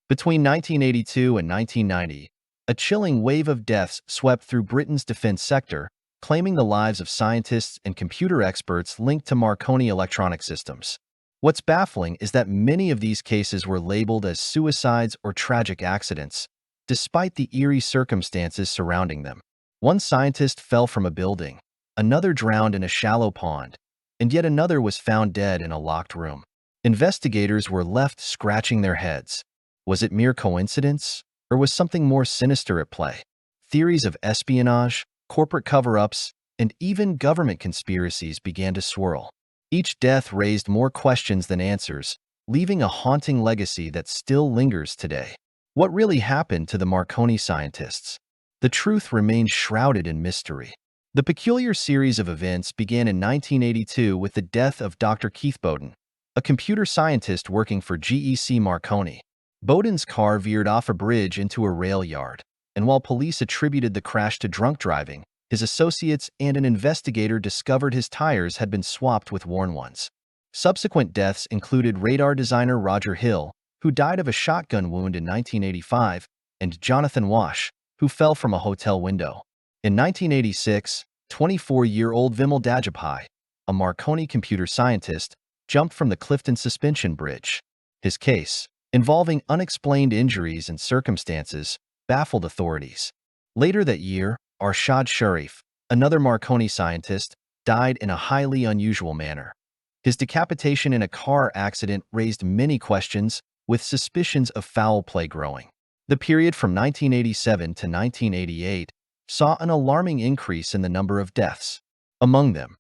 Between 1982 and 1990, a chilling wave of deaths swept through Britain's defense sector, claiming the lives of scientists and computer experts linked to Marconi electronic systems. What's baffling is that many of these cases were labeled as suicides or tragic accidents, despite the eerie circumstances surrounding them. One scientist fell from a building, another drowned in a shallow pond, and yet another was found dead in a locked room. Investigators were left scratching their heads. Was it mere coincidence, or was something more sinister at play? Theories of espionage, corporate cover-ups, and even government conspiracies began to swirl. Each death raised more questions than answers, leaving a haunting legacy that still lingers today. What really happened to the Marconi scientists? The truth remains shrouded in mystery. The peculiar series of events began in 1982 with the death of Dr. Keith Bowden, a computer scientist working for GEC Marconi. Bowden's car veered off a bridge into a rail yard, and while police attributed the crash to drunk driving, his associates and an investigator discovered his tires had been swapped with worn ones. Subsequent deaths included radar designer Roger Hill, who died of a shotgun wound in 1985, and Jonathan Wash, who fell from a hotel window. In 1986, 24-year-old Vimal Dajapai, a Marconi computer scientist, jumped from the Clifton Suspension Bridge. His case, involving unexplained injuries and circumstances, baffled authorities. Later that year, Arshad Sharif, another Marconi scientist, died in a highly unusual manner. His decapitation in a car accident raised many questions, with suspicions of foul play growing. The period from 1987 to 1988 saw an alarming increase in the number of deaths. Among them,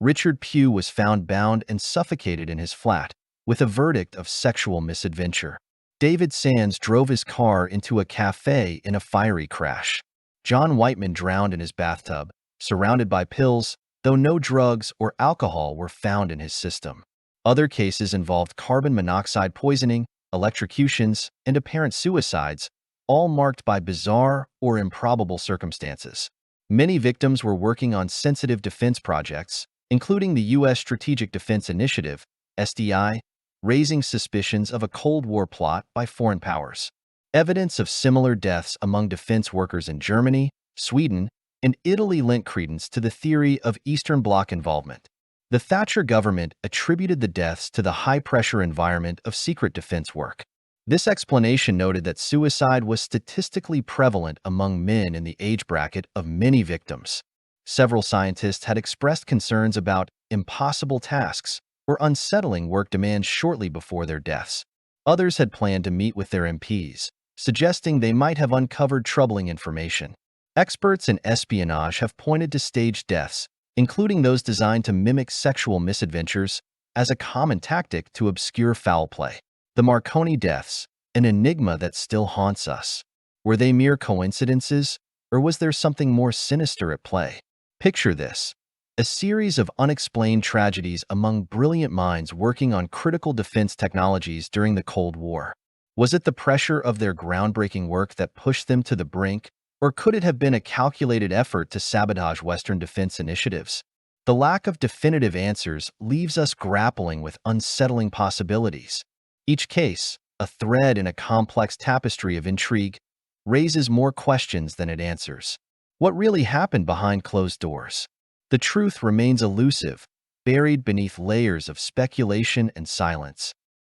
Richard Pugh was found bound and suffocated in his flat, with a verdict of sexual misadventure. David Sands drove his car into a cafe in a fiery crash. John Whiteman drowned in his bathtub, surrounded by pills, though no drugs or alcohol were found in his system. Other cases involved carbon monoxide poisoning, electrocutions, and apparent suicides, all marked by bizarre or improbable circumstances. Many victims were working on sensitive defense projects, including the U.S. Strategic Defense Initiative, SDI, raising suspicions of a Cold War plot by foreign powers. Evidence of similar deaths among defense workers in Germany, Sweden, and Italy lent credence to the theory of Eastern Bloc involvement. The Thatcher government attributed the deaths to the high-pressure environment of secret defense work. This explanation noted that suicide was statistically prevalent among men in the age bracket of many victims. Several scientists had expressed concerns about impossible tasks or unsettling work demands shortly before their deaths. Others had planned to meet with their MPs, suggesting they might have uncovered troubling information. Experts in espionage have pointed to staged deaths, including those designed to mimic sexual misadventures, as a common tactic to obscure foul play. The Marconi deaths, an enigma that still haunts us. Were they mere coincidences, or was there something more sinister at play? Picture this: a series of unexplained tragedies among brilliant minds working on critical defense technologies during the Cold War. Was it the pressure of their groundbreaking work that pushed them to the brink, or could it have been a calculated effort to sabotage Western defense initiatives? The lack of definitive answers leaves us grappling with unsettling possibilities. Each case, a thread in a complex tapestry of intrigue, raises more questions than it answers. What really happened behind closed doors? The truth remains elusive, buried beneath layers of speculation and silence.